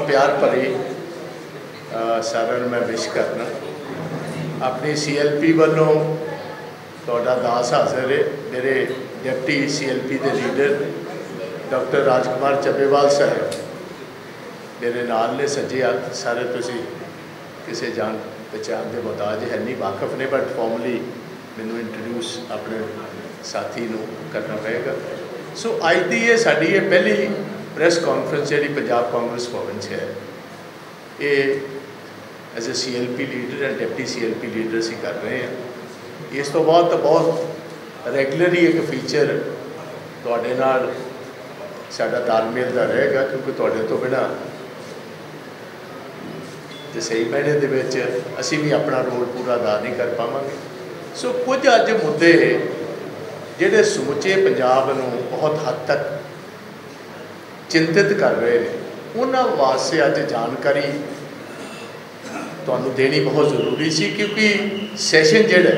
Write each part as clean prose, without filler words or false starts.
प्यार भरी सारे मैं विश करना अपनी CLP वालों थोड़ा दास हाजिर है। मेरे डिप्टी CLP के लीडर डॉक्टर राजकुमार ਚੱਬੇਵਾਲ साहब मेरे नाल ने सज्जे हथ सारे तुसी किसी जान पहचान के मुताज है नहीं वाकफ ने बट फॉर्मली मैनू इंट्रोड्यूस अपने साथी को करना पएगा। सो अज की ये साड़ी ये पहली प्रेस कॉन्फ्रेंस जी पंजाब कांग्रेस भवन से है ये as a CLP leader and deputy CLP leader असी कर रहे हैं। इस तो बाद तो बहुत रेगुलर ही एक फीचर तुहाडे नाल साडा तालमेल का रहेगा क्योंकि तुहाडे तो बिना तो सही मैने दे विच असी भी अपना रोल पूरा अदा नहीं कर पावांगे। सो कुछ अज मुद्दे जिहड़े समुचे पंजाब नूं बहुत हद तक चिंतित कर रहे हैं उन्हां वास्ते अज जानकारी तुहानूं देनी बहुत जरूरी सी क्योंकि सैशन जिहड़ा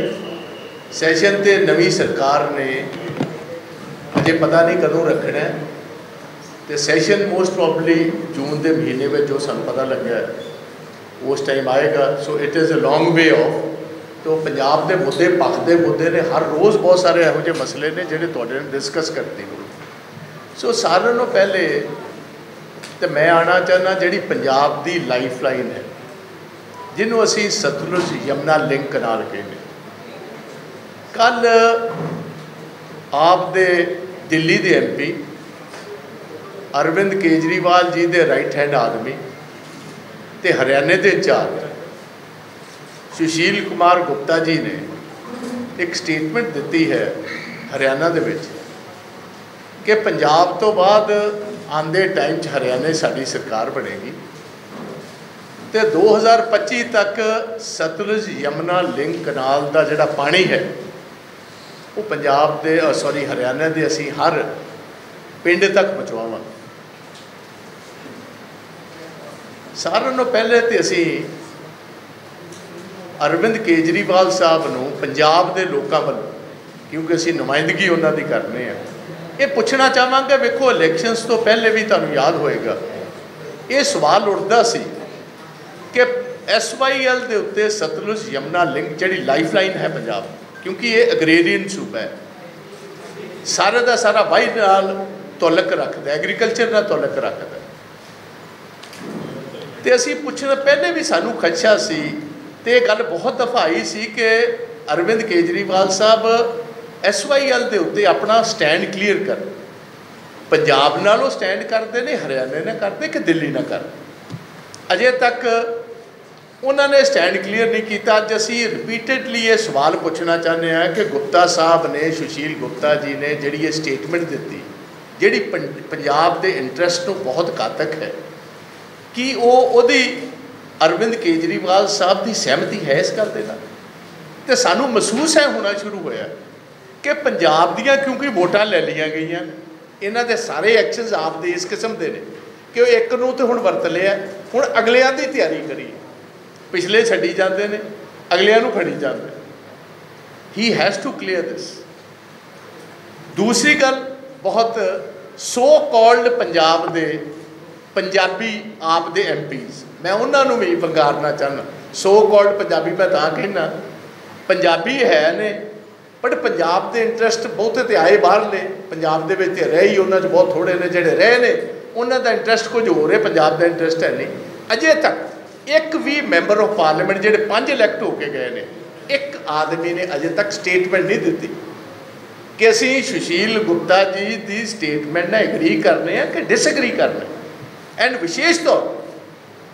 सैशन ते नवी सरकार ने अजे पता नहीं कदों रखना है तो सैशन मोस्ट प्रॉबली जून के महीने में जो सानूं पता लग्या उस टाइम आएगा। So it is a long way of तो पंजाब के मुद्दे पखते मुद्दे ने हर रोज़ बहुत सारे इहो जिहे मसले ने जिहड़े तुहाडे नाल डिस्कस करते हो। सो सारे नालों पहले तो मैं आना चाहना जिहड़ी पंजाब की लाइफ लाइन है जिन्हों असी सतलुज यमुना लिंक कनाल कहने कल आप दे दिल्ली के MP अरविंद केजरीवाल जी के राइट हैंड आदमी तो हरियाणे के इंचार्ज सुशील कुमार गुप्ता जी ने एक स्टेटमेंट दी है हरियाणा दे विच कि पंजाब तो बाद आंदे टाइम हरियाणे साड़ी सरकार बनेगी तो 2025 तक सतलुज यमुना लिंक कनाल का जिहड़ा पानी है वो पंजाब दे सॉरी हरियाणा दे असी हर पिंड तक पहुँचावांगे। सारे नालों पहले तो असी अरविंद केजरीवाल साहब नूं पंजाब के लोगों वालों क्योंकि असी नुमाइंदगी उन्होंने करने हैं ये पूछना चाहांगे। वेखो इलैक्शनस तो पहले भी तुहानूं याद होएगा ये सवाल उठदा सी कि SYL के उत्ते सतलुज यमुना लिंक जिहड़ी लाइफ लाइन है पंजाब क्योंकि ये अग्रेरियन सूबा है सारे का सारा वाही नाल तौलक रखता है एग्रीकल्चर नाल तौलक रखता है तो असी पूछना पहले भी सानू खदशा सी तो ये गल बहुत दफा आई सी कि अरविंद केजरीवाल साहब SYL के उत्ते अपना स्टैंड क्लीयर कर पंजाब नालों स्टैंड करते हैं हरियाणे ना करते कि दिल्ली ना करते अजे तक उन्होंने स्टैंड क्लीयर नहीं किया। अज असी रिपीटेडली ये सवाल पूछना चाहते हैं कि गुप्ता साहब ने सुशील गुप्ता जी ने जी ये स्टेटमेंट दी जी पंजाब के इंटरस्ट को बहुत घातक है कि वो अरविंद केजरीवाल साहब की सहमति है इस गल के नाल तो सानू महसूस है होना शुरू होया कि पंजाब दियाँ क्योंकि वोटां ले लिया गई इन्हां दे सारे एक्शनस आप दे इस किस्म के ने कि एक नूं तो हुण वरत लिया हुण अगलियां दी तैयारी करी पिछले छड्डी जाते हैं अगलियां नूं खड़ी जाते ही हैज़ टू क्लीयर दिस। दूसरी गल बहुत सो कॉल्ड पंजाब दे पंजाबी आप दे MPs मैं उन्होंने भी वंगारना चाहना सो कॉल्ड पंजाबी मैं तां कहना पंजाबी है ने बट पंजाब के इंटरस्ट बहुते तो आए बाहर ने पंजाब के रहे ही उन्होंने बहुत थोड़े ने जोड़े रहे ने उन्होंने इंटरस्ट कुछ हो रहे पंजाब का इंटरस्ट है नहीं। अजे तक एक भी मैंबर ऑफ पार्लीमेंट जोड़े 5 इलैक्ट होके गए ने एक आदमी ने अजे तक स्टेटमेंट नहीं दी कि असी सुशील गुप्ता जी की स्टेटमेंट ने एग्री करने कि डिसएग्री करने। एंड विशेष तौर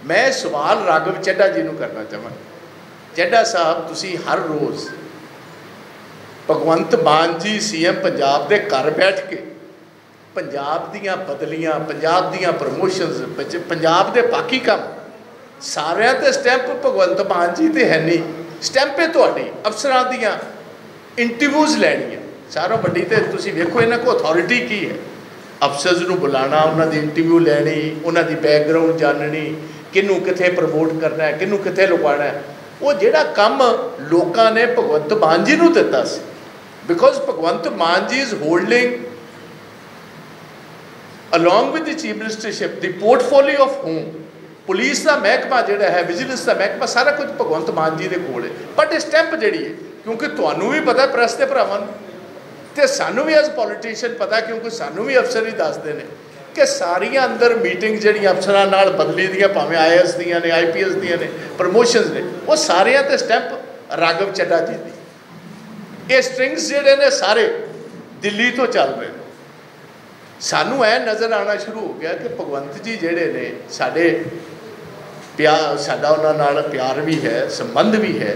मैं सवाल राघव चड्ढा जी को करना चाहवां चड्ढा साहब तुसी हर रोज़ भगवंत मान जी CM पंजाब के घर बैठ के पंजाब दियाँ बदलियाँ पंजाब दियाँ प्रमोशनस पंजाब के बाकी काम सारिਆਂ ते स्टैंप भगवंत मान जी तो है नहीं स्टैंप है तुहाडी अफसरां दियाँ इंटरव्यूज़ लैनियां सारों वड्डी ते तुसी वेखो इन्हां को अथॉरिटी की है अफसर्स नूं बुलाना उन्हां दी इंटरव्यू लैनी उन्हां दी बैकग्राउंड जाननी किनू कित्थे प्रमोट करना है किनू कित्थे लुकाना है वो जिहड़ा काम लोकां ने भगवंत मान जी नूं दित्ता सी because Bhagwant Mann ji is holding along with the chief ministership the portfolio of whom police का महकमा जिहड़ा है, विजिलेंस का महकमा, सारा कुछ भगवंत मान जी के कोल है। बट स्टैंप जिहड़ी है, क्योंकि तुहानूं भी पता प्रेस के भरावां नूं ते सानूं भी एज पॉलिटिशियन पता, क्योंकि सानूं भी अफसर ही दसदे ने कि सारिया अंदर मीटिंग जिहड़ियां अफसरां नाल बदली दियां, भावें IAS दियां ने, IPS दियां ने, प्रमोशनस ने, वो सारियां ते स्टैंप राघव चड्ढा जी दी। ये स्ट्रिंग्स जिहड़े ने सारे दिल्ली तो चल रहे हैं। सानूं ऐ नज़र आना शुरू हो गया कि भगवंत जी जिहड़े ने साडे प्यार, साडा उन्हां नाल प्यार भी है, संबंध भी है,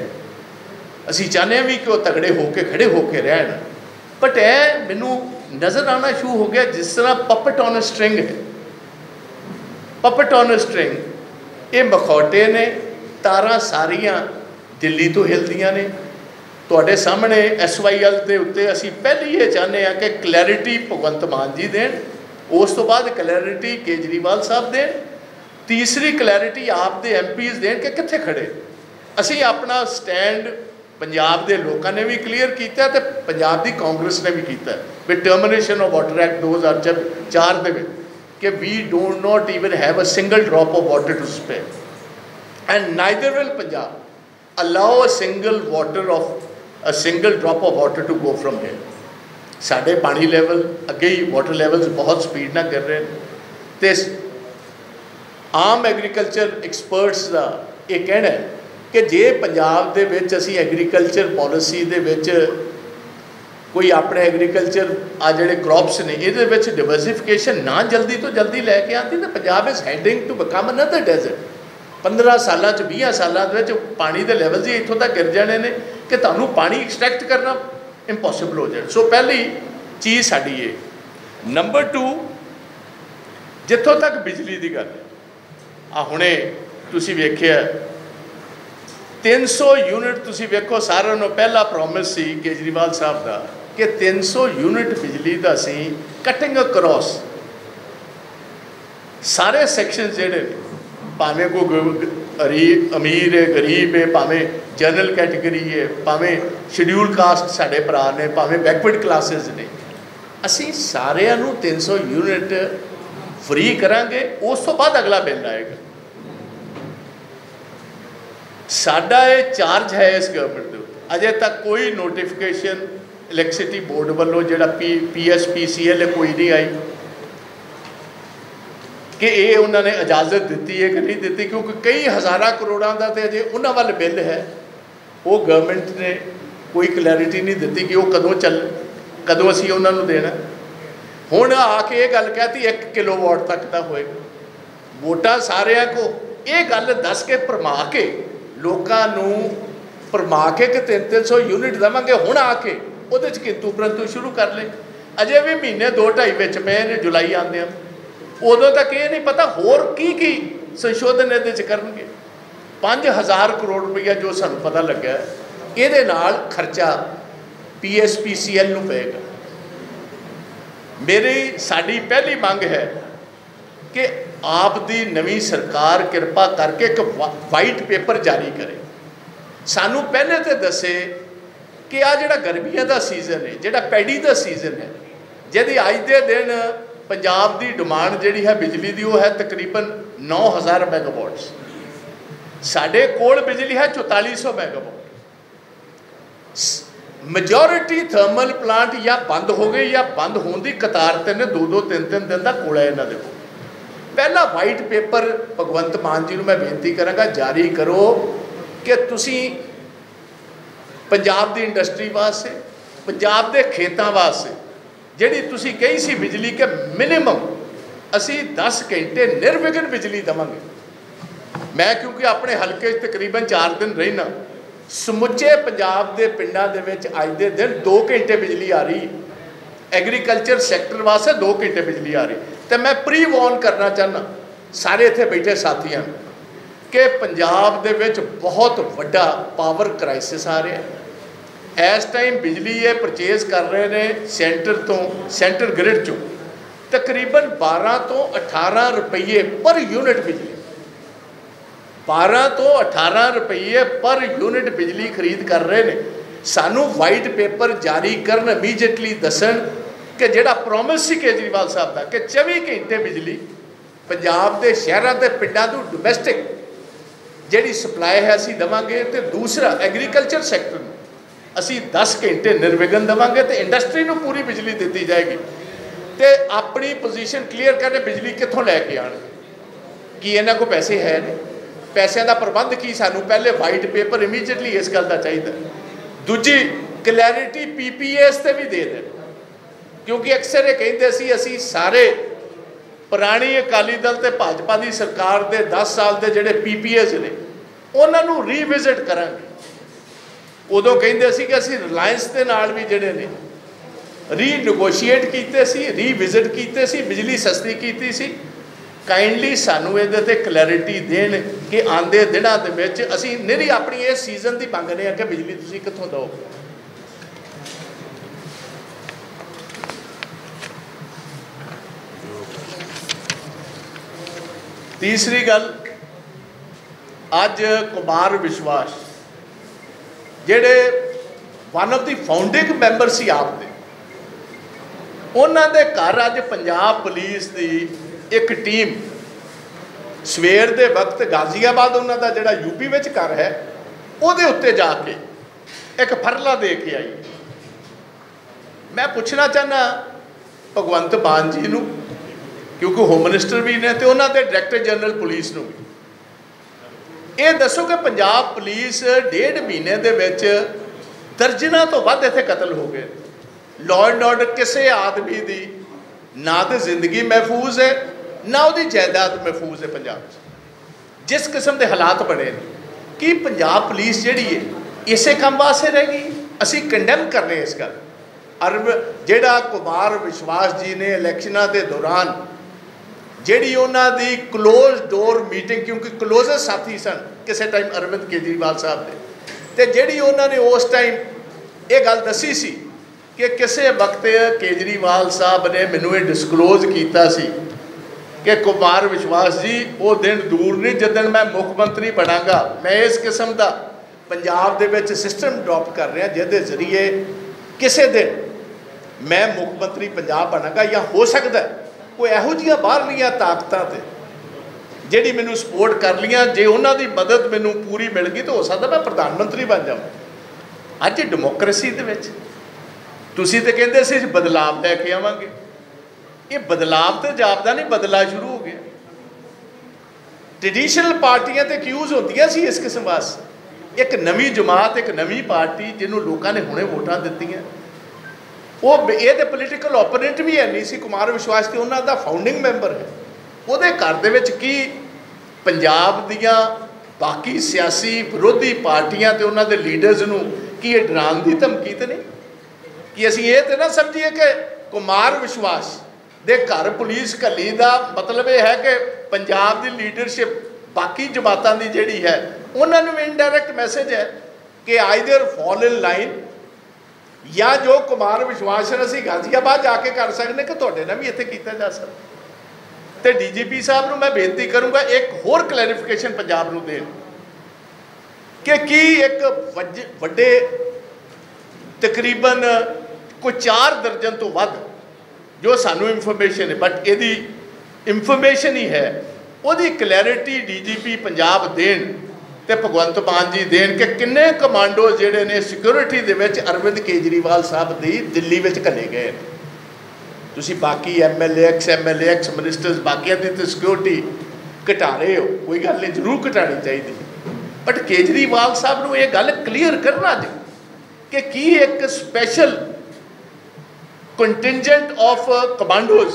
असीं चाहते भी कि वो तगड़े होके खड़े होके रहन। बट ऐ मैनूं नज़र आना शुरू हो गया जिस तरह पपट ऑन स्ट्रिंग है। पपट ऑन स्ट्रिंग, ये मखौटे ने, तारां सारियां दिल्ली तो हिलदियां ने। तुहाडे सामने SYL के उत्ते असीं पहली ये चाहते हैं कि क्लैरिटी भगवंत मान जी देन, उस तो बाद क्लैरिटी केजरीवाल साहब देन, तीसरी क्लैरिटी आप दे MPs देन कि कित्थे खड़े। असीं अपना स्टैंड पंजाब के लोगों ने भी क्लीयर किया तो पंजाब की कांग्रेस ने भी किया with termination of water act 2004 के कि we don't not even have a single drop of water to spare and neither will Punjab allow a single drop of water to go from here. साढ़े पानी लैवल अगे ही water levels बहुत speed ना कर रहे हैं। तो आम एग्रीकल्चर एक्सपर्ट्स का ये कहना है कि जे पंजाब दे विच असीं एग्रीकल्चर पॉलिसी दे विच कोई अपने एग्रीकल्चर आ जिहड़े क्रॉप्स ने इहदे विच डिवर्सिफिकेशन ना जल्दी तो जल्दी लैके आती तो Punjab is heading to become another desert. 15 सालों 20 सालों के पानी के लैवल्स ही इत्थों तक गिर जाने ने कि तुहानूं पानी एक्सट्रैक्ट करना इंपॉसिबल हो जाए। सो पहली चीज़ साडी ये। नंबर 2, जिथों तक बिजली की गल आ हुणे तुसीं वेखिआ 300 यूनिट तुसीं वेखो, सारिਆਂ ਨੂੰ पहला प्रॉमिस सी केजरीवाल साहब का कि 300 यूनिट बिजली का असीं कटिंग अक्रॉस सारे सैक्शन जिहड़े भावें कोई अमीर है, गरीब है, भावें जनरल कैटेगरी है, भावें शेड्यूल कास्ट साढ़े भरा ने, भावें बैकवर्ड क्लासेस ने, असीं सारिਆਂ ਨੂੰ 300 यूनिट फ्री करांगे। उस तो बाद अगला बिल आएगा। साडा ये चार्ज है इस गवर्नमेंट के उत्ते। अजे तक कोई नोटिफिकेशन इलैक्ट्रिसिटी बोर्ड वालों जिहड़ा PSPCL कोई नहीं आई कि ये उन्होंने इजाजत दी है कि नहीं दी, क्योंकि कई हज़ारा करोड़ों का तो अजे उन्होंने वाल बिल है, वो गवर्नमेंट ने कोई क्लैरिटी नहीं दी कि वो कदों कदों असीं उन्होंने देना। हुण आके ये गल कहती 1 किलोवाट तक का होएगा। वोटां सारिਆਂ को ये गल दस के भरमा के लोगों नूं भरमा के 300 यूनिट देवांगे, हुण आके उहदे च किंतु परंतु शुरू कर ले। अजे भी महीने 2-2.5 विच पे ने, जुलाई आंदे उदों तक ये नहीं पता होर की संशोधन ये करनगे। 5000 करोड़ रुपया जो सानूं पता लग्या ये नाल खर्चा PSPCL नूं पेगा। मेरी साडी पहली मंग है कि आप दी नवी सरकार कृपा करके एक वाइट पेपर जारी करे, सानू पहले तो दसे कि आ जिहड़ा गर्मियां का सीजन है, जिहड़ा पैडी का सीजन है, जिहदी अज दे दिन पंजाब की डिमांड जिहड़ी है बिजली की वो है तकरीबन 9000 मैगावाट्स। साडे कोल बिजली है 4400 मैगावाट। मेजोरिटी थर्मल प्लांट या बंद हो गए या बंद होने की कतार ते ने 2-2 3-3 दिन का कोला इन्हां दे। पहला वाइट पेपर भगवंत मान जी नूं मैं बेनती करांगा जारी करो कि तुसीं पंजाब की इंडस्ट्री वास्ते, पंजाब के खेतों वास्ते जिहड़ी तुसीं कही सी बिजली के मिनिमम असी 10 घंटे निर्विघन बिजली देवांगे। मैं क्योंकि अपने हल्के तकरीबन 4 दिन रहना, समुचे पंजाब के पिंडां दे विच अज दे दिन 2 घंटे बिजली आ रही, एग्रीकल्चर सैक्टर वास्ते 2 घंटे बिजली आ रही। तो मैं प्री वॉर्न करना चाहना सारे इत्थे बैठे साथियों कि पंजाब दे विच बहुत वड्डा पावर क्राइसिस आ रहा है। इस टाइम बिजली ये परचेज कर रहे हैं सेंटर ग्रिड चों तकरीबन 12 तो 18 रुपये पर यूनिट बिजली, 12 तो 18 रुपये पर यूनिट बिजली खरीद कर रहे हैं। सानू वाइट पेपर जारी करन इमीजिएटली दसन कि जिहड़ा प्रॉमिस सी केजरीवाल साहब का कि 24 घंटे बिजली पंजाब के शहरों के पिंडों को डोमैसटिक जिहड़ी सप्लाई है असीं देवांगे, तो दूसरा एग्रीकल्चर सैक्टर में असीं 10 घंटे निर्विघन देवांगे, तो इंडस्ट्री को पूरी बिजली दी जाएगी। तो अपनी पोजीशन क्लीयर करने बिजली कित्थों लैके आण कि इन्हां को पैसे है नहीं, पैसों का प्रबंध की, सानू पहले वाइट पेपर इमीजिएटली इस गल का चाहिए। दूजी क्लैरिटी PPAs से भी दे दें, क्योंकि अक्सर ये कहते सी असी सारे पुरानी अकाली दल ते भाजपा की सरकार के 10 साल के जोड़े PPAs ने उन्होंने रीविजिट करांगे। उदों कहते सी कि असी रिलायंस के नाल भी जोड़े ने रीनगोशिएट किए सी, रीविजिट किए सी, बिजली सस्ती की सी। काइंडली सानू ये क्लैरिटी देन कि आंदे दिनों के असी निरी अपनी इस सीजन की मंगने कि बिजली तुसीं कित्थों दो। तीसरी गल, अज कुमार विश्वास जेडे one of the founding member सी आप दे, उन्होंने घर अज पंजाब पुलिस की एक टीम सवेर के वक्त गाजियाबाद उन्होंने जोड़ा यूपी में घर है उहदे उत्ते जाके एक फरला दे के आई। मैं पूछना चाहना भगवंत मान जी नूं, क्योंकि होम मिनिस्टर भी ने तो उन्होंने डायरैक्टर जनरल पुलिस नूं भी, ये दसो कि पंजाब पुलिस 1.5 महीने दे विच दर्जनां तो वध इत्थे कतल हो गए। लॉ एंड ऑर्डर किसी आदमी की ना तो जिंदगी महफूज है ना वो जायदाद महफूज है। पंजाब जिस किस्म के हालात बने कि पंजाब पुलिस जिहड़ी है इसे काम वास्ते रह गई। असी कंडैम कर रहे इस गल जिहड़ा कुमार विश्वास जी ने इलैक्शनां के दौरान जिहड़ी उन्हां दी क्लोज डोर मीटिंग, क्योंकि क्लोजर साथी सन किसी टाइम अरविंद केजरीवाल साहब ने, तो जिहड़ी उन्होंने उस टाइम ये गल दसी सी कि किसी वक्त केजरीवाल साहब ने मैनू ये डिस्कलोज किया सी कि कुमार विश्वास जी वो दिन दूर नहीं जिस दिन मैं मुख्यमंत्री बनागा, मैं इस किस्म का पंजाब दे विच सिस्टम ड्रॉप कर रहा जिहदे जरिए किसी दिन मैं मुख्यमंत्री पंजाब बनागा, या हो सकता है कोई इहो जिहियां बाहरलियां ताकतां ते जिहड़ी मैनू सपोर्ट कर लियां, जे उन्हां दी मदद मैनू पूरी मिल गई तो हो सकता मैं प्रधानमंत्री बन जावां। अज डेमोक्रेसी दे विच तुसीं ते कहंदे सी बदलाव लैके आवांगे, ये बदलाव तो जापदा नहीं बदला शुरू हो गया। ट्रेडिशनल पार्टियां तो एक्यूज होंदियां सी इस किस्म वास्ते, एक नवी जमात एक नवी पार्टी जिन्हों लोगों ने हुणे वोटां दित्तियां, वो ये तो पोलीटिकल ओपोनेंट भी है नहीं सी कुमार विश्वास के, उन्हों का फाउंडिंग मैंबर है। वो घर दे विच की पंजाब दियां बाकी सियासी विरोधी पार्टियां ते उन्हों के लीडर्स नूं की ये डराउण की धमकी तो नहीं कि असीं ये तो ना समझिए कि कुमार विश्वास दे घर पुलिस घली का मतलब यह है कि पंजाब की लीडरशिप बाकी जमातां की जिहड़ी है उन्होंने भी इनडायरैक्ट मैसेज है कि आइदर फॉल इन लाइन या जो कुमार विश्वास ने असीं गाजियाबाद जाके कर सकते कि तुहाडे नाल भी इत्थे कीता जा सकता। तो DGP साहब नूं मैं बेनती करूँगा एक होर क्लैरिफिकेशन पंजाब नूं देण कि एक वड्डे तकरीबन कोई 4 दर्जन तो वध जो सानू इंफॉर्मेशन है, बट यदि इंफॉर्मेशन ही है वही क्लैरिटी DGP पंजाब देन ते भगवंत मान जी देन कि किन्ने कमांडो जिहड़े ने सिक्योरिटी दे विच अरविंद केजरीवाल साहब दी दिल्ली विच घल्ले गए। तुसीं बाकी MLA एक्स मिनिस्टर्स बाकियां दी ते सिक्योरिटी घटा रहे हो, कोई गल नहीं, जरूर घटानी चाहिए, बट केजरीवाल साहब नूं ये गल क्लीयर करना जी कि एक स्पैशल कंटिजेंट ऑफ कमांडोज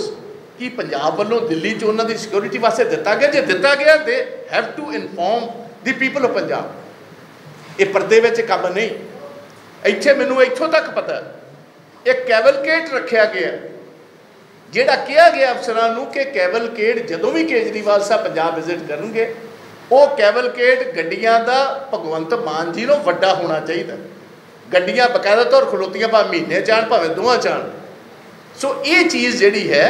कि पंजाब वालों दिल्ली च उन्होंने सिक्योरिटी वास्ते दिता गया, जो दिता गया they have to inform the people of Punjab. ये परदे विच काम नहीं, इत्थे मैनूं इत्थों तक पता एक कैवलकेट रखा गया जिहड़ा कहा गया अफसरां नूं कि कैवलकेट जदों भी केजरीवाल साहब पंजाब विजिट करनगे वो कैवलकेट गड्डियां दा भगवंत मान जी नूं वड्डा होना चाहिए, गड्डियां बकायदा तौर खलोतियां भावें महीने च आण भावें 2 च आण। सो ये चीज़ जिहड़ी है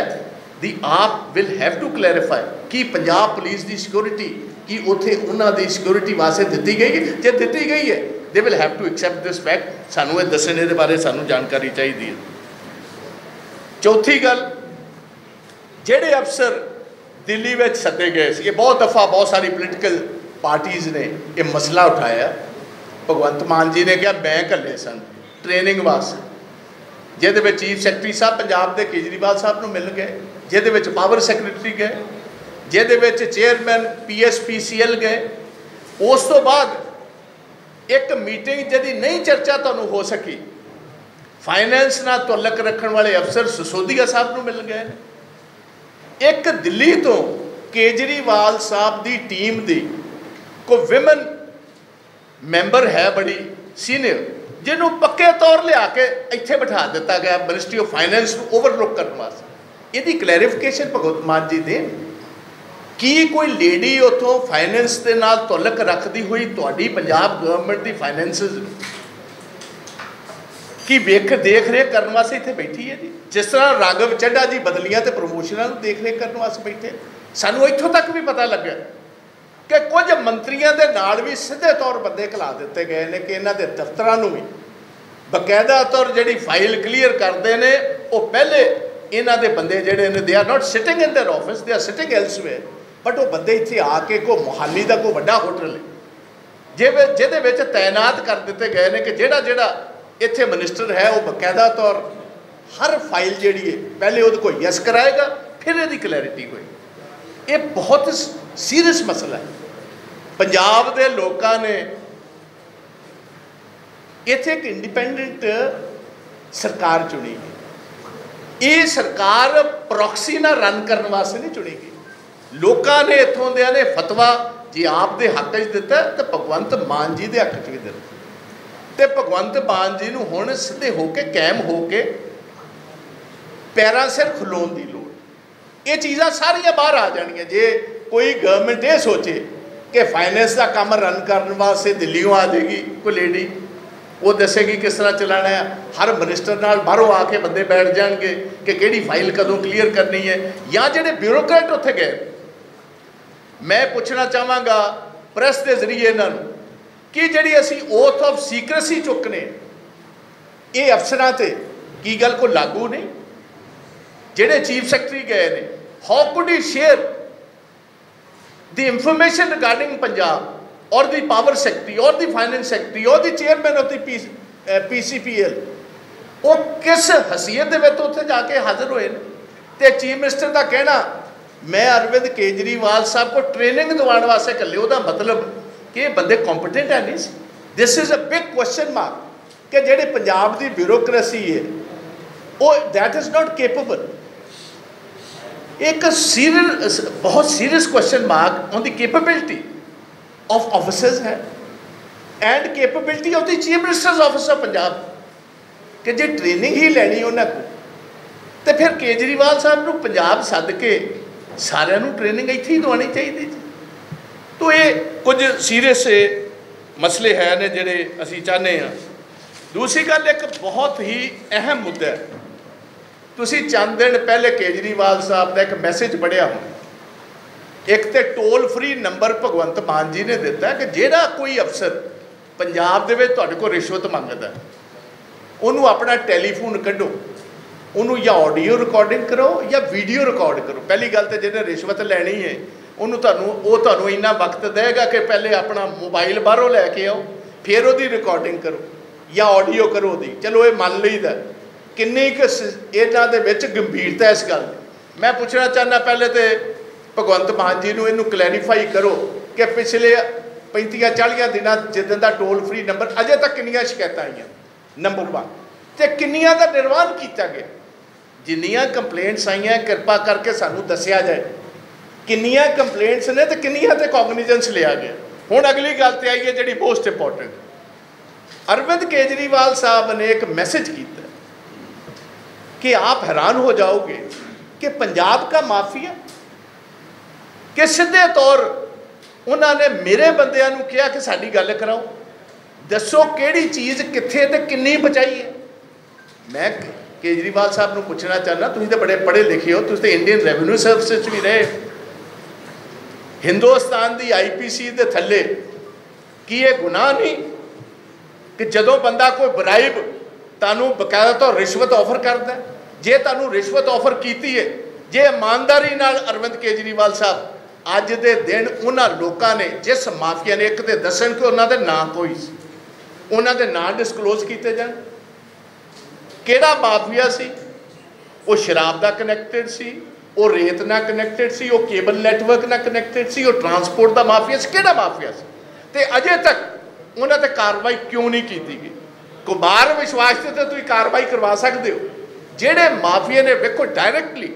दी आप विल हैव टू क्लैरिफाई कि पंजाब पुलिस की सिक्योरिटी कि उत्थे उन्हां दी सिक्योरिटी वास्ते दिती गई, जे दिती गई है they will have to accept this fact. सानू ये दसने दे बारे सानू जानकारी चाहिए। चौथी गल, जिहड़े अफसर दिल्ली में सदे गए थे। बहुत दफ़ा बहुत सारी पोलिटिकल पार्टीज़ ने यह मसला उठाया। भगवंत मान जी ने कहा मैं घल्ले सन ट्रेनिंग वास्ते, जिहदे विच चीफ सैकटरी साहब पंजाब के केजरीवाल साहब नूं मिल गए, जिहदे विच पावर सैकटरी गए, जिहदे विच चेयरमैन PSPCL गए। उस तो बाद एक मीटिंग जिहदी नहीं चर्चा तुहानूं हो सकी, फाइनैंस नाल तुअल्लक रखण वाले अफसर सिसोदिया साहब नूं मिल गए। एक दिल्ली तो केजरीवाल साहब की टीम की कोई विमन मैंबर है बड़ी सीनियर, जिन्हों पक्के तौर लिया के इत्थे बिठा दिता गया मिनिस्ट्री ऑफ फाइनैंस को ओवरलुक करने वास्ते। यदि क्लैरिफिकेशन भगवंत मान जी देन कि कोई लेडी उतों फाइनैंस के नाल तुअल्लक रखती हुई तुहाडी पंजाब गवर्नमेंट की फाइनैंसिस की देख रेख करने वास्ते इत्थे बैठी है जी। जिस तरह राघव चड्ढा जी बदलियां ते प्रमोशनां नूं देख रेख करने वास्ते बैठे। सानूं इत्थों तक भी पता लग्या कि कुछ मंत्रियों के नाल भी सीधे तौर बंदे घला दिते गए हैं कि इन्हां दे दफ्तरां नूं भी बकायदा तौर जिहड़ी फाइल क्लीयर करते हैं वो पहले इन्हां दे बंदे जिहड़े ने they are not sitting in their office, they are sitting elsewhere, but वो बंदे इत्थे आके कोई मोहाली का कोई वड्डा होटल है जिहदे विच तैनात कर दिते गए हैं कि जिहड़ा जिहड़ा इत्थे मिनिस्टर है वो बकायदा तौर हर फाइल जिहड़ी है पहले वो कोई यस कराएगा, फिर इसकी क्लैरिटी होएगी। ये बहुत सीरियस मसला है। पंजाब के लोगों ने इत्थे एक इंडिपेंडेंट सरकार चुनी गई। ये सरकार प्रॉक्सी ना रन करने वास्ते नहीं चुनी गई। लोगों ने इत्थों दे ने फतवा जी आप दे हक च दिता तो भगवंत मान जी के हक च भी दिता, तो भगवंत मान जी नूं हुण सीधे होके कायम होके पैरां सिर खलोण की लोड़। ये चीज़ां सारियां बाहर आ जाणियां जे कोई गवर्नमेंट ये सोचे कि फाइनैंस का काम रन करने वास्ते दिल्लीों आ जाएगी कोई लेडी, वो दसेगी किस तरह चलाना है। हर मिनिस्टर नाल बाहरों आके बंदे बैठ जाएंगे कि किहड़ी फाइल कदों क्लीयर करनी है। या जिहड़े ब्यूरोक्रेट उत्थे गए, मैं पूछना चाहांगा प्रैस के जरिए इन्हां नूं कि जिहड़ी असीं ओथ ऑफ सीक्रेसी चुकने ये अफसरां ते की गल को लागू नहीं। जिहड़े चीफ सैकटरी गए ने, how could he share the information regarding Punjab और द पावर सैकटरी और द फाइनेंस सैकटरी और the chairman of the PCPL, वो किस हसीयत दे विच उत्थे जाके हाजिर होए ने। ते चीफ मिनिस्टर का कहना मैं अरविंद केजरीवाल साहब को ट्रेनिंग दिवाने वास्ते कल्ले, उहदा मतलब कि बंदे कॉम्पिटेंट है नहीं। This is a big question mark कि जिहड़ी पंजाब की ब्यूरोक्रेसी है वो दैट इज़ नॉट केपेबल। एक सीरियस बहुत serious question mark on the capability of officers है and capability of the chief ministers office of Punjab कि जे ट्रेनिंग ही लैनी उन्होंने को, तो फिर केजरीवाल साहब को पंजाब सद के सारिਆਂ ਨੂੰ ट्रेनिंग इत्थे ही दवानी चाहिए। तो ये कुछ सीरियस मसले है ने जिहड़े असीं चाहते हैं। दूसरी गल एक बहुत ही अहम मुद्दा है। तुसीं चंद दिन पहले केजरीवाल साहब का एक मैसेज पढ़िया हो, एक तो टोल फ्री नंबर भगवंत मान जी ने दिता कि जिहड़ा कोई अफसर पंजाब दे विच तुहाडे कोल रिश्वत मंगदा उन्होंने अपना टैलीफोन कढो, उन्होंने या ऑडियो रिकॉर्डिंग करो या वीडियो रिकॉर्ड करो। पहली गल तो जिन्हें रिश्वत लैनी है उन्होंने इन्ना वक्त देगा कि पहले अपना मोबाइल बाहरों लैके आओ, फिर वो रिकॉर्डिंग करो या ऑडियो करो दी। चलो ये मान लीदा किन्नी इन्हां दे विच गंभीरता इस गल। मैं पूछना चाहना पहले तो भगवंत मान जी नूं इनू क्लैरीफाई करो कि पिछले 35-40 दिनों जिदन का टोल फ्री नंबर अजे तक किन्नियां शिकायतां आईयां, नंबर 1, तो किन्नियां दा निर्वाण किया गया। जिन्नियां कंप्लेंट्स आईयां कृपा करके सानू दसिया जाए किन्नियां कंप्लेंट्स ने तो किन्नियां ते कॉग्निजेंस लिया गया। हुण अगली गल ते आई है जिहड़ी मोस्ट इंपॉर्टेंट, अरविंद केजरीवाल साहब ने एक मैसेज किया कि आप हैरान हो जाओगे कि पंजाब का माफिया कि सीधे तौर उन्होंने मेरे बंदियां नूं कहा कि साडी गल कराओ, दसो किहड़ी चीज़ कित्थे ते किन्नी बचाई है। मैं केजरीवाल साहब को पूछना चाहना, तुसीं तो बड़े पढ़े लिखे हो, तुसीं तो इंडियन रेवन्यू सर्विस भी रहे, हिंदुस्तान की IPC के थले कि ये गुनाह नहीं कि जदों बंदा कोई ब्राइब तुहानूं बकायदा तो रिश्वत ऑफर करता है, जे तुहानूं रिश्वत ऑफर की है जे ईमानदारी नाल अरविंद केजरीवाल साहब अज दे दिन उन्होंने लोगों ने जिस माफिया ने एक तो दसन कि उन्होंने नाँ कोई उन्होंने नाँ डिस्कलोज किए जान केड़ा माफिया सी वो शराब का कनैक्टेड सी वो रेत नाल कनैक्टेड सी वो केबल नैटवर्क नाल कनैक्टेड सी वो ट्रांसपोर्ट का माफिया सी केड़ा माफिया सी ते अजे तक उन्होंने कार्रवाई क्यों नहीं की गई कुमार विश्वास से तो तुम कार्रवाई करवा सकते हो जेडे माफिया ने वेखो डायरैक्टली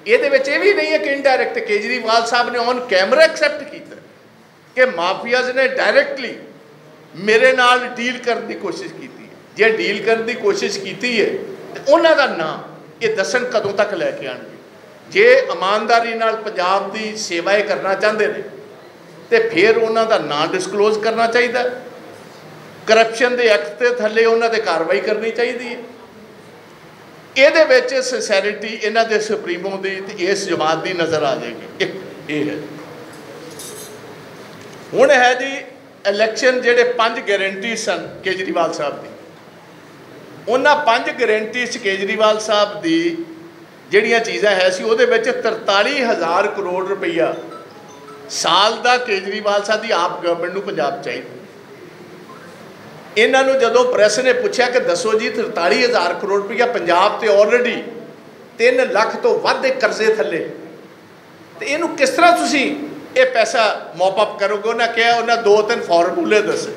ये भी नहीं है कि इनडायरैक्ट केजरीवाल साहब ने ऑन कैमरा एक्सैप्ट किया कि माफियाज ने डायरैक्टली मेरे नाल डील करने की कोशिश की है जे डील करने की कोशिश की है तो उन्होंने नाम ये दसन कदों तक लैके आएंगे जे ईमानदारी नाल पंजाब की सेवाएं करना चाहते हैं तो फिर उन्होंने नाम डिस्कलोज करना चाहिए करप्शन के एक्ट के थले उन्होंने कार्रवाई करनी चाहिए ये सिंसैरिटी इन्हों के सुप्रीमो की इस जमात की नज़र आ जाएगी एक ये है हुण है जी इलैक्शन जेडे 5 गारंटी सन केजरीवाल साहब की उन्होंने 5 गारंटी केजरीवाल साहब की जिहड़ियां चीज़ां है सी उहदे विच 43,000 करोड़ रुपया साल का केजरीवाल साहब की आप गवर्नमेंट नूं पंजाब चाहिए इन्हों जदों प्रेस ने पूछा कि दसो जी 43,000 करोड़ रुपया पंजाब तो ऑलरेडी 3 लाख तो वध कर्जे थले तो इनू किस तरह तुसी ये पैसा मॉपअप करोगे उन्हें कहा उन्हें 2-3 फॉर्मूले दसे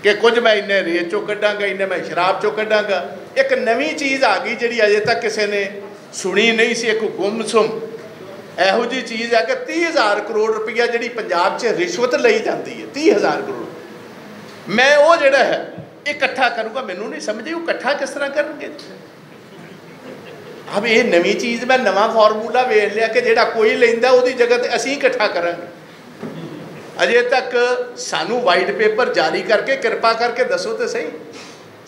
कि कुछ मैं इन्ने रेत चो कढ़ांगा इन्ने मैं शराब चो कढ़ांगा एक नवी चीज़ आ गई जी अजे तक किसी ने सुनी नहीं सी एक गुमसुम यहो जी चीज़ है कि 30,000 करोड़ रुपया जी पंजाब च रिश्वत ली जाती है 30,000 करोड़ मैं वो जोड़ा है इकट्ठा करूँगा मैनू नहीं समझे वो इकट्ठा किस तरह करेंगे अब ये नवी चीज़ मैं नवा फॉर्मूला वेख लिया कि जोड़ा कोई लेंदा उहदी जगह ते असीं इकट्ठा करांगे अजे तक सानू वाइट पेपर जारी करके कृपा करके दसो तो सही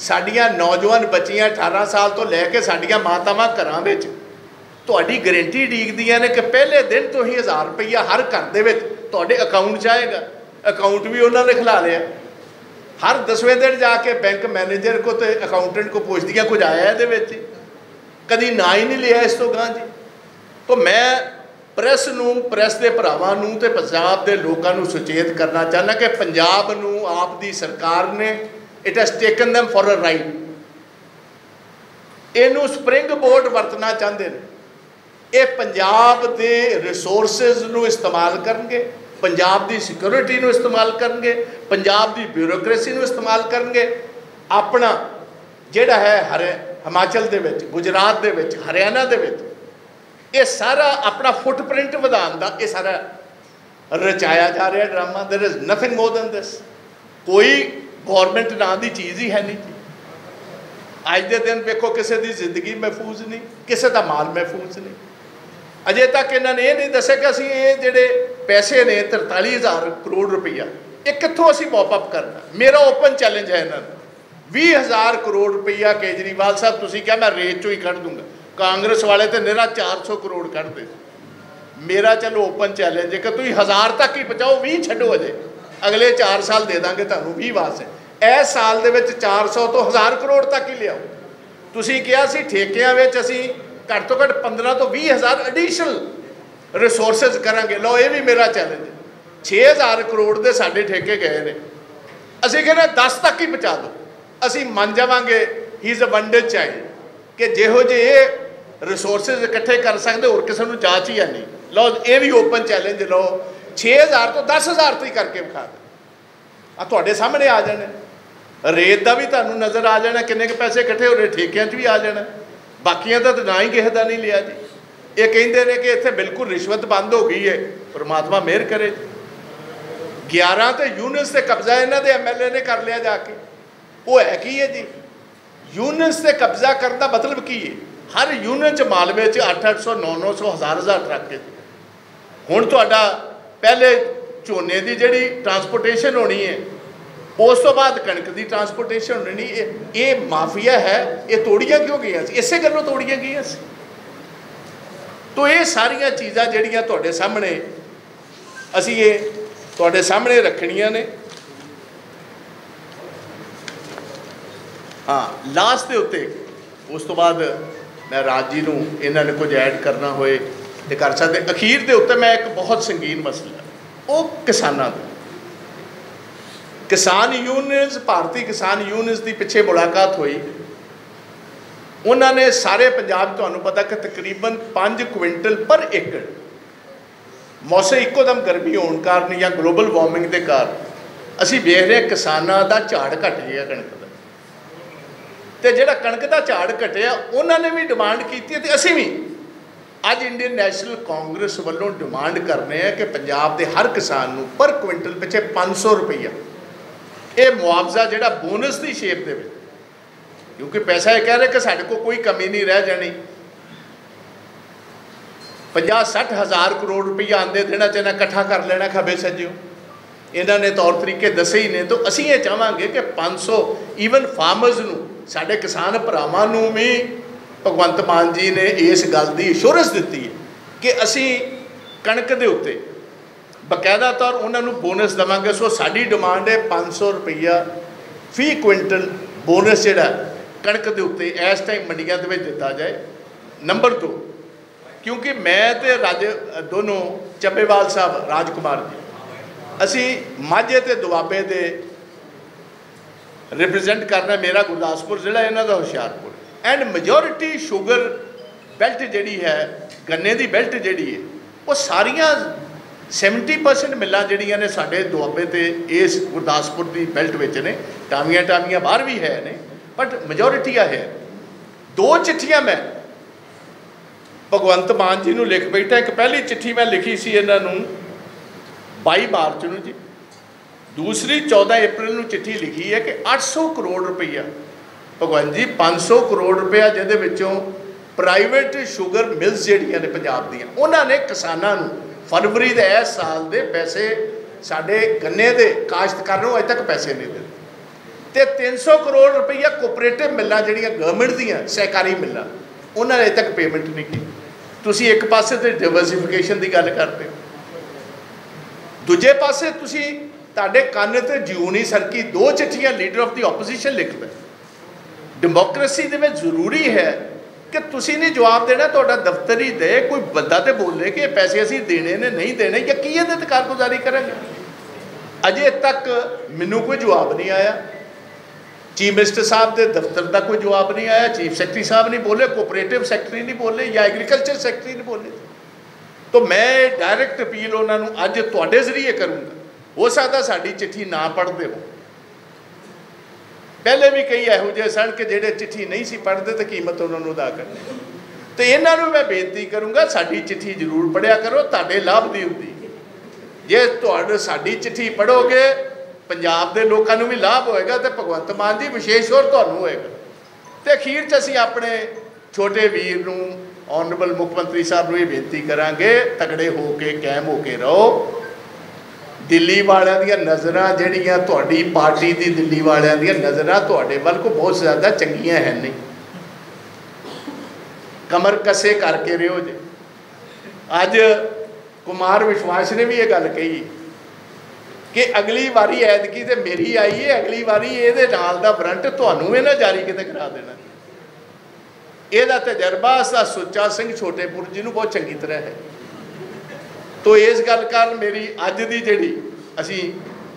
साडियां नौजवान बच्चियां 18 साल तो लैके साडियां मातावां घरां विच तुहाडी गारंटी उडीकदियां ने कि पहले दिन तो ही 1000 रुपया हर घर दे विच तुहाडे अकाउंट च आएगा अकाउंट भी उन्होंने खिला लिया हर 10वें दिन जाके बैंक मैनेजर को तो अकाउंटेंट को पूछ दिया कुछ आया ये कभी ना ही नहीं लिया इस तो गां जी तो मैं प्रेस नूं प्रेस के भरावां नूं ते पंजाब के लोगों नूं सुचेत करना चाहना कि पंजाब नूं आप दी सरकार ने it has taken them for a ride इनू स्प्रिंग बोर्ड वरतना चाहते हैं ये पंजाब के रिसोर्सिज नूं इस्तेमाल करनगे पंजाब की सिक्योरिटी नूं इस्तेमाल करनगे पंजाब की ब्यूरोक्रेसी नूं इस्तेमाल करनगे अपना जिहड़ा है हिमाचल दे विच गुजरात दे विच हरियाणा दे विच ये सारा अपना फुटप्रिंट वधाउण दा ये सारा रचाया जा रहा drama there is nothing more than this कोई गौरमेंट नाम की चीज़ ही है नहीं अज के दिन वेखो किसी की जिंदगी महफूज नहीं किसी का माल महफूज नहीं अजे तक इन्होंने ये नहीं दसिया कि असीं ये जिहड़े पैसे ने 43,000 करोड़ रुपया ये कित्थों असीं मॉपअप करना मेरा ओपन चैलेंज है इन्होंने 20,000 करोड़ रुपया केजरीवाल साहब तुसीं क्या मैं रेत चो ही कढ़ दूंगा कांग्रेस वाले तो निरा 400 करोड़ कढ़ते मेरा चलो ओपन चैलेंज है कि तुम 1000 तक ही पहुँचाओ 20 छड्डो अजे अगले 4 साल दे देंगे तुहानूं 20 वास्ते इस साल दे विच 400 तो 1000 करोड़ तक ही लियाओ तुसीं कहा सी ठेकिਆਂ विच असीं घट तो घट 15 तो 20,000 एडिशनल रिसोर्सिज करांगे लो ये भी मेरा चैलेंज है 6,000 करोड़ के साढ़े ठेके गए ने असीं कहने 10 तक ही पहुँचा दो असीं मन जावांगे he is a wonder child कि जिहो जे ये रिसोर्सिज इकट्ठे कर सकते होर किसी को जांच ही है नहीं लो ये भी ओपन चैलेंज लो 6,000 तो 10,000 तो ही करके विखा दो तुहाडे सामने आ जाने रेत का भी तुहानूं नज़र आ जाना किन्ने के पैसे इकट्ठे हो रहे ठेकिਆਂ 'ਚ भी आ जाना बाकियां का तो ना ही किसी का नहीं लिया जी ये कहते हैं कि इत्थे बिल्कुल रिश्वत बंद हो गई है परमात्मा मेहर करे 11 तो यूनियंस से कब्जा इन्हों के MLA ने कर लिया जाके वो है की है जी यूनियंस से कब्जा करने का मतलब की है हर यूनियन च मालवे 800 900 1000 ट्रक है हुण तुहाडा पहले झोने की जिहड़ी ट्रांसपोर्टेशन होनी है उस तो बाद कणक की ट्रांसपोर्टेशन होनी ये माफिया है ये तोड़ियां क्यों गई इसे गलों तोड़ियां गई तो ये सारिया चीज़ां जिहड़ियां तुहाडे सामने असीं ये तुहाडे सामने रखणियां ने हाँ लास्ट के उत्ते उस तो बाद मैं राज जी नूं इन्हां ने कुछ ऐड करना होए ते कर सकते। अखीर दे उत्ते मैं एक बहुत संगीन मसला वो किसानां दा, किसान यूनियंस, भारतीय किसान यूनियंस की पिछे मुलाकात हुई, उन्होंने सारे पंजाब तुहानूं पता कि तकरीबन 5 क्विंटल पर एकड़ मौसम इकोदम गर्मी होने कारण या ग्लोबल वार्मिंग के कारण असी वेख रहे किसानों का झाड़ घट गया कणक का, तो जिहड़ा कणक का झाड़ घटिया उन्होंने भी डिमांड की ते असी भी अज इंडियन नैशनल कांग्रेस वालों डिमांड करने हैं कि पंजाब के हर किसान नूं पर क्विंटल पिछे 500 रुपया ये मुआवजा जिहड़ा बोनस की शेप दे, क्योंकि पैसा ये कह रहे कि साढ़े को कोई कमी नहीं रह जानी। 50-60 हज़ार करोड़ रुपया आंदे देना चाहना इकट्ठा कर लेना खबे सज्जिओ, इन्होंने तौर तरीके दसे ही ने। तो असी ये चाहांगे कि 500 ईवन फार्मर्स नूं, साडे किसान भरावां नूं भी भगवंत मान जी ने इस गल की एश्योरेंस दी है कि असी कणक के उत्ते बकायदा तौर उन्होंने बोनस देवांगे। सो साडी डिमांड है 500 रुपया फी क्विंटल बोनस जिहड़ा कणक के उत्ते इस टाइम मंडियां दे विच दिता जाए। नंबर 2, क्योंकि मैं तो राजे दोनों ਚੱਬੇਵਾਲ साहब राजकुमार जी असी माझे ते दुआबे दे रिप्रजेंट करना, मेरा गुरदासपुर जिला, इन्हों का Hoshiarpur, and majority sugar belt जिहड़ी है, गन्ने की बेल्ट जिहड़ी है, वो सारियां 70% मिलां जिहड़ियां ने साडे दुआबे ते इस गुरदासपुर की बेल्ट विच ने, टावियां टावियां बाहर भी है ने, बट मेजोरिटी है। 2 चिट्ठियां मैं भगवंत मान जी नूं लिख बैठा। एक पहली चिट्ठी मैं लिखी सी इन्हां नूं 22 मार्च नूं जी, दूसरी 14 अप्रैल नूं चिट्ठी लिखी है कि 800 करोड़ रुपया भगवंत जी 500 करोड़ रुपया जिहदे विचों प्राइवेट शुगर मिल्स जिहड़ियां ने पंजाब दीयां उन्होंने किसानां नूं फरवरी दे इस साल दे पैसे साडे गन्ने दे काश्तकारां नूं अजे तक पैसे नहीं दित्ते, ते 300 करोड़ रुपया कोऑपरेटिव मिल्लां जिहड़ियां गवर्नमेंट दीयां सहकारी मिल्लां उन्होंने अजे तक पेमेंट नहीं की। तुसीं एक पासे ते डाइवर्सिफिकेशन की गल करते हो, दूजे पासे तुसीं तुहाडे कंन ते जू नहीं सरकी 2 चिट्ठियां लीडर ऑफ द ओपोजिशन लिखदा। डेमोक्रेसी दे विच जरूरी है कि तुसीं नहीं जवाब देना, तुहाडा दफ्तर ही दे, कोई बंदा तो बोले कि पैसे असीं देने ने नहीं देने या की इहदे ते कारगुजारी करांगे। अजे तक मैनूं कोई जवाब नहीं आया, चीफ मिनिस्टर साहब के दफ्तर का कोई जवाब नहीं आया, चीफ सैकटरी साहब नहीं बोले, कोऑपरेटिव सैकटरी नहीं बोले या एग्रीकल्चर सैकटरी नहीं बोले। तो मैं डायरैक्ट अपील उन्होंने अज तुहाडे जरिए करूँगा, हो सकता साडी चिट्ठी ना पढ़ते हो, पहले भी कई इहो जिहे सन कि जिहड़े चिट्ठी नहीं सी पढ़ते तो कीमत उन्होंने अदा करनी। तो इन्हों मैं बेनती करूँगा साडी चिट्ठी जरूर पढ़िया करो, तुहाडे लाभ दी हुंदी। जे तुहाडे साडी चिट्ठी पढ़ोगे पंजाब के लोगों को भी लाभ होएगा तो भगवंत मान जी विशेष और तुहानूं होएगा। तो अखीर च असीं अपने छोटे वीर नूं ऑनरेबल मुख्यमंत्री साहब नूं ये बेनती करांगे, तगड़े होके कायम होके रहो। दिल्ली वालियां दी नज़रां जिहड़ियां तुहाडी पार्टी की दिल्ली वालियां दी नज़रां तुहाडे वल को बहुत ज़्यादा चंगियां है नहीं, कमर कसे करके रहो जे। अज कुमार विश्वास ने भी ये गल कही कि अगली बारी ऐतकी तो मेरी आई है, अगली बारी ये नाल दा वारंट तुहानूं भी ना जारी किते करा देना। यदा तजर्बा सा सुच्चा सिंह छोटेपुर जी नूं बहुत चंगी तरह है। तो इस गल कारण मेरी अज की जिहड़ी असी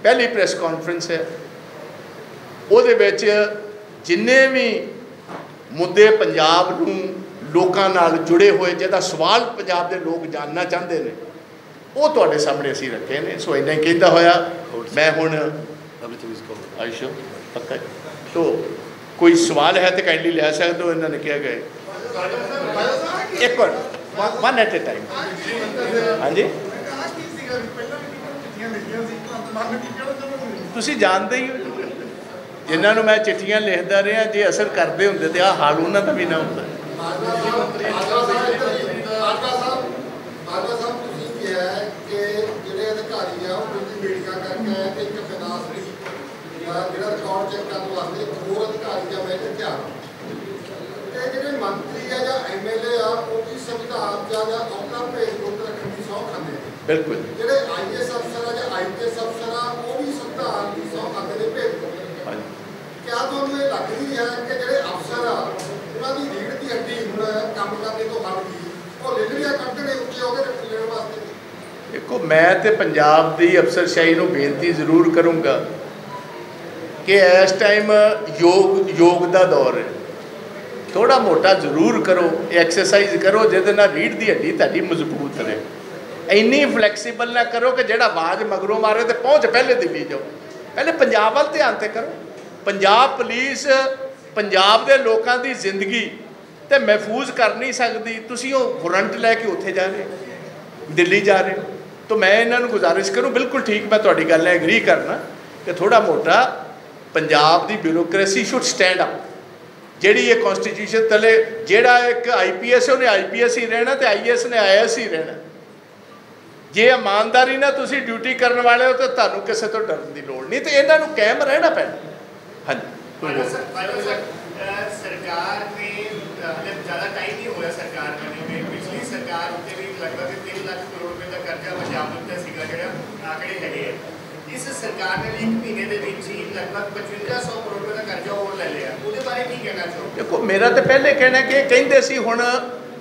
पहली प्रेस कॉन्फ्रेंस है उहदे विच जिन्ने भी मुद्दे पंजाब नूं लोकां नाल जुड़े हुए जिहदा सवाल पंजाब के लोग जानना चाहते हैं वो तुहाडे सामने असी रखे ने। सो इन्ना ही कहता होया मैं हुण आयशो पक्का तो कोई सवाल है तो काइंडली लै सकते हो। इन्होंने क्या गए एक वन एट ए टाइम। हाँ जी तुसीं जानते ही हो जिन्होंने मैं चिट्ठियां लिखता रहा जे असर करते होंगे तो आह हाल उन्होंने भी ना होंदा। बिल्कुल IAS अफसर या IPS अफसर वो भी संविधान की सौ खाते ने भेज क्या ਤੁਹਾਨੂੰ ਇਹ ਲੱਗ ਰਹੀ ਹੈ ਕਿ ਜਿਹੜੇ ਅਫਸਰ ਆ ਉਹਨਾਂ ਦੀ ਰੀੜ ਦੀ ਹੱਡੀ ਹੁਣ मैं तो पंजाब की अफसरशाही को बेनती जरूर करूँगा कि इस टाइम योग का दौर है, थोड़ा मोटा जरूर करो, एक्सरसाइज करो जिहदे नाल रीढ़ की हड्डी तुहाडी मजबूत रहे। इन्नी फ्लैक्सीबल ना करो कि जिहड़ा आवाज़ मगरों मारे तो पहुँच पहले दिल्ली जाओ, पहले पंजाब वाल ध्यान ते करो। पंजाब पुलिस पंजाब के लोगों की जिंदगी तो महफूज कर नहीं सकती, तुसीं वो वारंट लैके उत्थे जा रहे, दिल्ली जा रहे हो। तो मैं इन्होंने गुजारिश करूँ, बिल्कुल ठीक मैं तुहाडी गल नाल एग्री करना कि थोड़ा मोटा पंजाब की ब्यूरोक्रेसी शुड स्टैंड अप। जिहड़ी ये कॉन्स्टिट्यूशन तले जिहड़ा एक IPS उन्हें IPS ही रहना तो IAS ने IAS ही रहना। जे ईमानदारी ना तुसीं ड्यूटी करने वाले हो तो तुहानूं किसी तो डरन की लोड़ नहीं, तो इन्हां नूं कायम रहना पैना। हाँ जी, सरकार ने ज़्यादा टाइम नहीं हुआ सरकार बने में, पिछली सरकार उत्ते भी लगभग 3 लाख करोड़ रुपए का कर्जा पंजाब उत्ते सीगा जिहड़ा आंकड़े हैगे। इस सरकार ने 1 महीने दे विच ही लगभग 5500 करोड़ रुपए का कर्जा और ले लिया, ਉਹਦੇ ਬਾਰੇ ਕੀ ਕਹਿਣਾ ਚਾਹੋਗੇ? देखो मेरा तो पहले कहना कि कहते सी हुण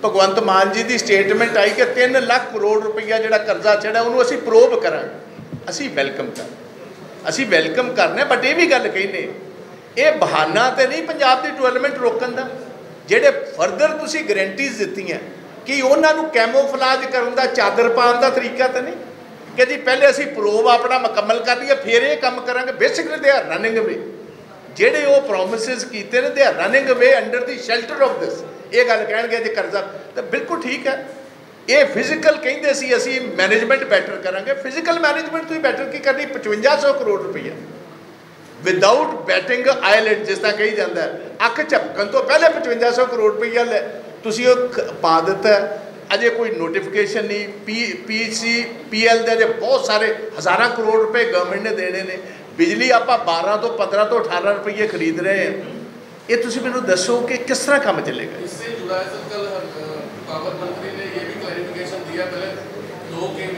भगवंत मान जी की स्टेटमेंट आई कि 3 लाख करोड़ रुपया जिहड़ा कर्जा चढ़ा उन्होंने असीं प्रोब करांगे, असीं वैलकम करने, बट ये भी गल कहने ये बहाना तो नहीं पंजाब की डेवलपमेंट रोकन का। ਜਿਹੜੇ फर्दर तुसी गारंटीज दित्तियां कि उन्होंने कैमोफलाज करने का चादर पाने का तरीका तो नहीं कि जी पहले असी प्रोब अपना मुकम्मल कर लिए फिर ये काम करांगे। Basically they are running away, जेडे वो प्रोमिस किए ने they are running away under the shelter of this. ये गल कह जी कर्जा तो बिल्कुल ठीक है। ये फिजिकल कहते सी असी मैनेजमेंट बैटर करांगे, फिजिकल मैनेजमेंट तो बैटर की करनी 5500 करोड़ रुपया विदाउट बैटिंग आईलैंड जिस तरह कही जाता है, अख झपकन तो पहले 5500 करोड़ रुपया तुसी पा दिता है। अजे कोई नोटिफिकेशन नहीं, PL के अजे बहुत सारे हज़ारा करोड़ रुपए गवर्नमेंट ने देने ने। बिजली आप 12 तो 15 तो 18 रुपये खरीद रहे हैं, ये तुसी मैनूं दसो कि किस तरह काम चलेगा। इससे जुड़ा है सर, कल पावर मंत्री ने ये भी क्लैरिफिकेशन दिया, पहले 2 kV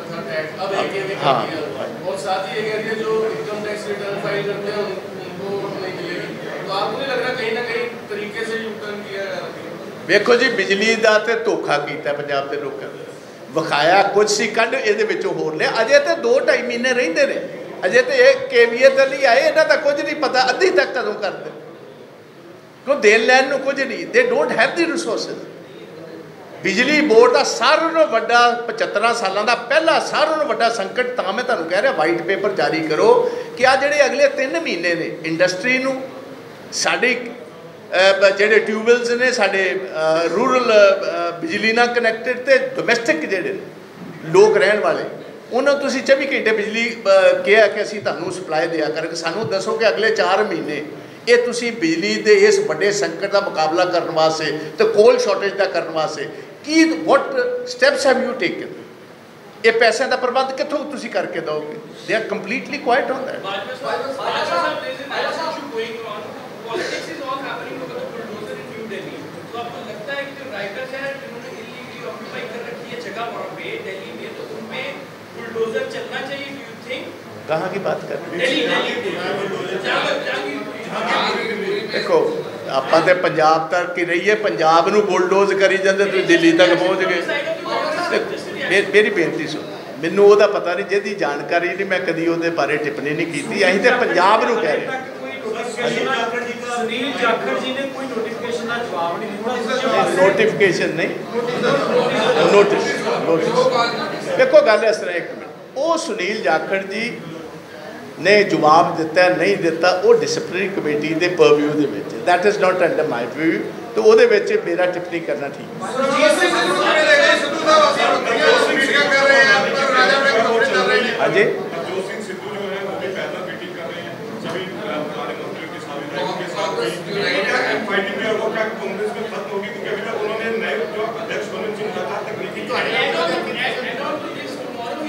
था टैक्स, अब 1 kV कर दिया, और साथ ही ये कह दिया जो इनकम टैक्स रिटर्न फाइल करते हैं उनको नहीं मिलेगी। तो आपको नहीं लग रहा कहीं ना कहीं तरीके से यूटर्न किया जा रहा है? वेखो जी, बिजली का तो धोखा किया पंजाब के लोगों ने, विखाया कुछ सी कढ़ ये होर लिया। अजे तो 2-2.5 महीने रहिंदे ने, अजे तो 1 KVA तो नहीं आए, इन्हां दा कुछ नहीं पता अद्धी तक कदों करते, क्यों देन लैन नूं कुछ नहीं, they don't have the resources. बिजली बोर्ड का सारों नालों वड्डा 75 सालों का पहला सारों नालों वड्डा संकट तां मैं तुहानूं कह रहा वाइट पेपर जारी करो कि आ जिहड़े अगले 3 महीने ने इंडस्ट्री नूं साडी जिहड़े ट्यूबवैल्स ने साडे रूरल बिजली नाल कनैक्टेड ते डोमैसटिक जिहड़े लोग रहण वाले उन्होंने तुसीं 24 घंटे बिजली कहा कि असीं तुहानूं सप्लाई दिया करके, सानूं दसो कि अगले 4 महीने ये तुसीं बिजली के इस बड़े संकट का मुकाबला करने वास्ते तो कोल शॉर्टेज का करने वास्ते की what steps have you taken? ये पैसों का प्रबंध कितों तुसीं करके दोगे? They are completely quiet on that. कहाँ की बात कर रहे देखो, आप तो पंजाब तक ही रही है, पंजाब नूं बुलडोज करी जाते तो दिल्ली तक पहुँच गए। मेरी बेनती सुन, मैनूं ओहदा पता नहीं, जिहदी जानकारी नहीं, मैं कदी ओहदे बारे टिप्पणी नहीं की। असीं तो पंजाब नूं कह रहे नोटिफिकेशन नहीं, नोटिस देखो गल इस तरह। 1 मिनट, वो सुनील जाखड़ जी ने जवाब दिता नहीं दिता, वो डिसिपलिनरी कमेटी के परव्यू के विच, that is not under my view, तो वो मेरा टिप्पणी करना ठीक हाँ जी।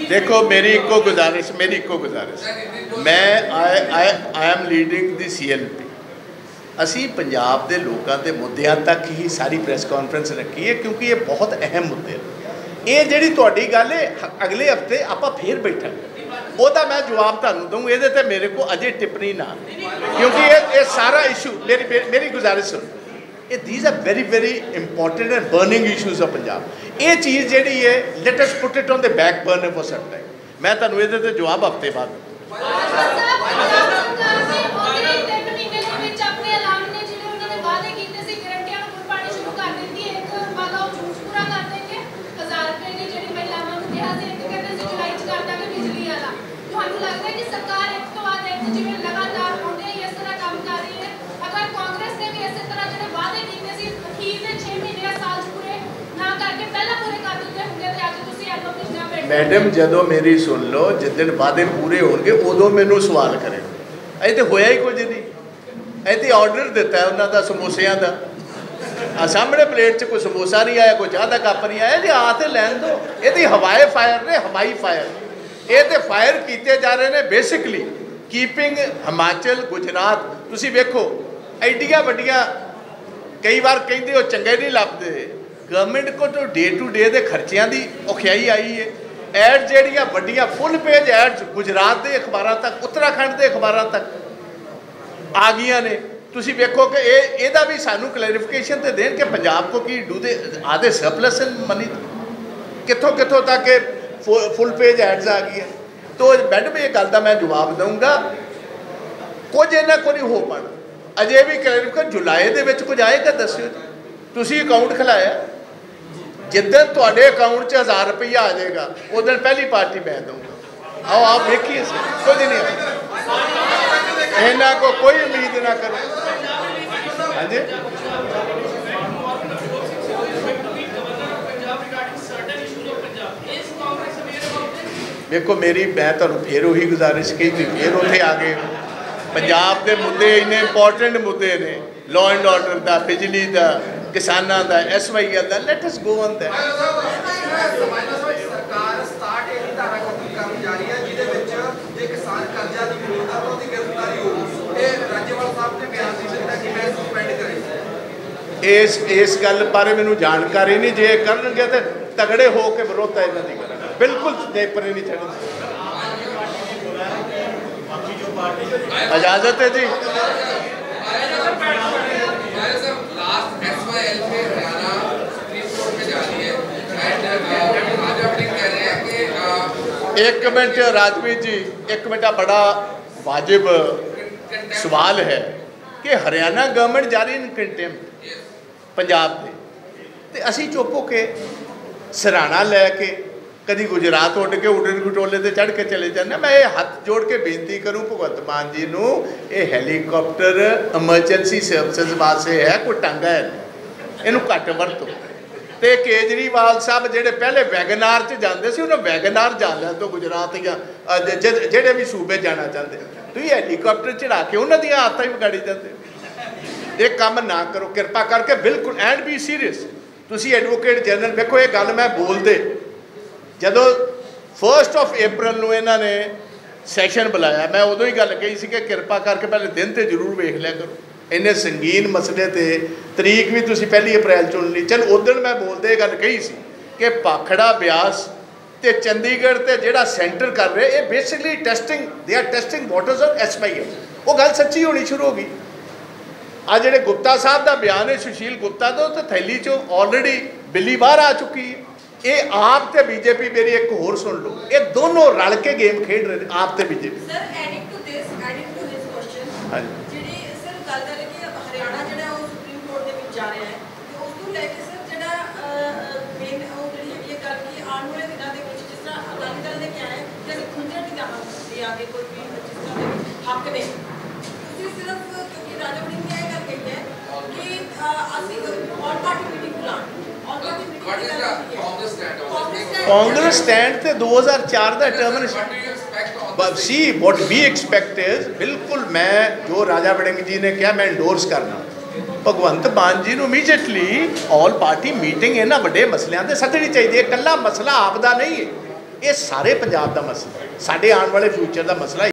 देखो मेरी एको गुजारिश मैं I am leading the CLP। असी पंजाब के लोगों के मुद्दों तक ही सारी प्रेस कॉन्फ्रेंस रखी है, क्योंकि ये बहुत अहम मुद्दे हैं। ये जी तुहाडी गल है, अगले हफ्ते आप फिर बैठांगे, वह मैं जवाब तुहानूं दूँ। ये मेरे को अजे टिप्पणी ना, क्योंकि ये सारा इशू मेरी गुजारिश सुन, these are very very important and burning issues of Punjab। ये चीज़ जी है let us put it on the back burner for some time। मैं तुहानू इहदे ते जवाब हफ्ते बाद मैडम जदों मेरी सुन लो जिदन वादे पूरे होंगे उदों मैनू सवाल करे। अजे तो होया ही कुछ नहीं, अजे तो ऑर्डर दिता है उन्होंने समोसिया का, सामने प्लेट च कोई समोसा नहीं आया, कोई चाह का कप नहीं आया जी, आ तो लैन दो। ये हवाए फायर ने, हवाई फायर, ये तो फायर किए जा रहे हैं बेसिकली कीपिंग हिमाचल गुजरात। तुसी वेखो एडिया वड्डियां कई बार कहते हो चंगे नहीं लगते, गवर्नमेंट को तो डे टू डे के खर्चों की औखियाई आई है। एड जड़ियाँ वड्डियां फुल पेज एड्स गुजरात के अखबारों तक, उत्तराखंड के अखबारों तक आ गई ने। तुसी वेखो कि ये भी सानू क्लैरिफिकेशन तो देन कि पंजाब को की डू दे आधे सरप्लस मनी, कितों कितों तक फुल पेज एड्स आ गई है। तो मैडम ये गल का मैं जवाब दूंगा, कुछ इन्हों को नहीं हो पाना। अजे भी क्लैरिफिकेशन जुलाई के कुछ आएगा, दस्यो तुसी अकाउंट खिलाया, जिदन तुहाडे अकाउंट 1000 रुपया आ जाएगा उस दिन पहली पार्टी मैं दूंगा। आओ आप देखिए, कुछ नहीं है, इन्हों को कोई उम्मीद ना करो। हाँ जी देखो मेरी मैं तो फिर वही गुजारिश की थी, फिर उत्थे आ गए। पंजाब के मुद्दे इन्ने इंपॉर्टेंट मुद्दे ने, लॉ एंड ऑर्डर का, बिजली का, किसानों का, SYL का, let us go on that. सरकार 67 धारा खत्म करन जा रही है जिहदे विच जे किसान कर्जा नहीं मोड़दा तो उसकी गिरफ्तारी होगी। ये राज्यपाल साहब ने बयान दिता कि मैं सस्पेंड करे। इस गल बारे मैनू जानकारी नहीं, जे करनगे तो तगड़े हो के विरोध इन्हां दी करांगे, बिल्कुल नेपरे नहीं छड्डणगे। इजाजत है जी। एक मिनट राजवीर जी, एक मिनट, बड़ा वाजिब सवाल है कि हरियाणा गवर्नमेंट जा रही इन कंटेम्प्ट पंजाब के, असी चुप हो के सराहना लैके कभी गुजरात उड़ के उड़न खटोले से चढ़ के चले जाने। मैं ये हाथ जोड़ के बेनती करूँ भगवंत मान जी नूं, ये हैलीकॉप्टर एमरजेंसी सर्विसेज वास्ते है, कोई टांगा है, इनू घट वरतो। तो केजरीवाल साहब जेडे पहले वैगनार च जाते सी, उन्हें वैगनार जाना तो गुजरात या जेडे भी सूबे जाना चाहते, तो ये हैलीकॉप्टर चढ़ा के उन्होंने आदत ही बिगाड़ी जाते। ये काम ना करो कृपा करके, बिल्कुल, एंड बी सीरीयस। तुसी एडवोकेट जनरल देखो, ये गल मैं बोलते जदों 1 अप्रैल को इन्होंने सैशन बुलाया, मैं उदों ही गल कही सी कि कृपा करके पहले दिन तो जरूर वेख लिया करो, इन्ने संगीन मसले ते तरीक भी तुसी 1 अप्रैल चुन ली। चल उस दिन मैं बोलते गल कही सी कि भाखड़ा ब्यास ते चंडीगढ़ ते जेड़ा सेंटर कर रहे, ये basically testing, they are testing waters of SYL। वो गल सच्ची होनी शुरू हो गई। आ जेड़े गुप्ता साहब का बयान है सुशील गुप्ता तो थैली चो ऑलरेडी बिल्ली बाहर आ चुकी है। ये आप ते बीजेपी, मेरी एक होर सुन लो, ये दोनों रल के गेम खेड रहे हैं, आप ते BJP. Sir adding to this question, हाँ ਜਿਹੜੀ ਸਰ ਗੱਲ ਕਰ ਰਹੇ ਕਿ ਹਰਿਆਣਾ ਜਿਹੜਾ ਉਹ ਸੁਪਰੀਮ ਕੋਰਟ ਦੇ ਵਿੱਚ ਜਾ ਰਿਹਾ ਹੈ, ਤੇ ਉਸ ਨੂੰ ਲੈ ਕੇ ਸਰ ਜਿਹੜਾ ਮੇਨ ਉਹ ਜਿਹੜੀ ਹੈਗੀ ਹੈ ਗੱਲ ਕਿ ਆਉਣ ਵਾਲੇ ਦਿਨਾਂ ਦੇ ਵਿੱਚ ਜਿਸ ਤਰ੍ਹਾਂ ਅਕਾਲੀ ਦਲ ਨੇ ਕਿਹਾ ਹੈ ਕਿ ਅਸੀਂ ਖੁੰਝਣ ਨਹੀਂ ਜਾਵਾਂਗੇ ਆਗੇ ਕੋਈ ਵੀ ਜਿਸ ਤਰ੍ਹਾਂ ਦੇ ਹੱਕ ਨੇ, ਤੁਸੀਂ ਸਿਰਫ ਕਿਉਂਕਿ ਰਾਜਾ ਵੜਿੰਗ ਨੇ ਇਹ ਗੱਲ ਕਹੀ ਹੈ ਕਿ ਅਸੀਂ ਆਲ ਪਾਰਟੀ ਮੀਟਿੰਗ ਬੁਲਾਉਣੀ। कांग्रेस स्टैंड थे 2004 का termination. See what we expect is, बिल्कुल मैं जो राजा वड़िंग जी ने कहा मैं इंडोर्स करना, भगवंत मान जी को इमीजिएटली ऑल पार्टी मीटिंग इन्होंने बड़े मसलों से सदनी चाहिए। कल्ला मसला आपका नहीं है, ये सारे पंजाब का मसला, साढ़े आने वाले फ्यूचर का मसला।